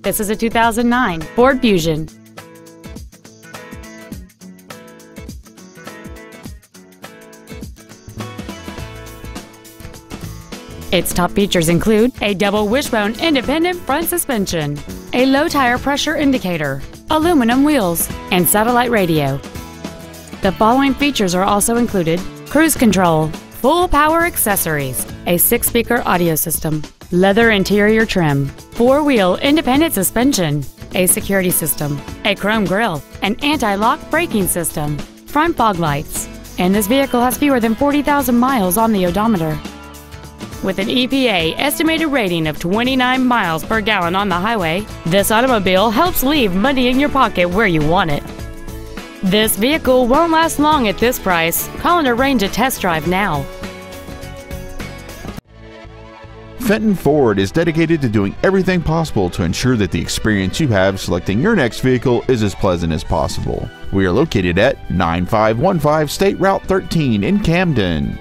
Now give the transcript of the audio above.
This is a 2009 Ford Fusion. Its top features include a double wishbone independent front suspension, a low tire pressure indicator, aluminum wheels, and satellite radio. The following features are also included: cruise control, full power accessories, a 6-speaker audio system, leather interior trim, 4-wheel independent suspension, a security system, a chrome grille, an anti-lock braking system, front fog lights, and this vehicle has fewer than 40,000 miles on the odometer. With an EPA estimated rating of 29 miles per gallon on the highway, this automobile helps leave money in your pocket where you want it. This vehicle won't last long at this price. Call and arrange a test drive now. Fenton Ford is dedicated to doing everything possible to ensure that the experience you have selecting your next vehicle is as pleasant as possible. We are located at 9515 State Route 13 in Camden.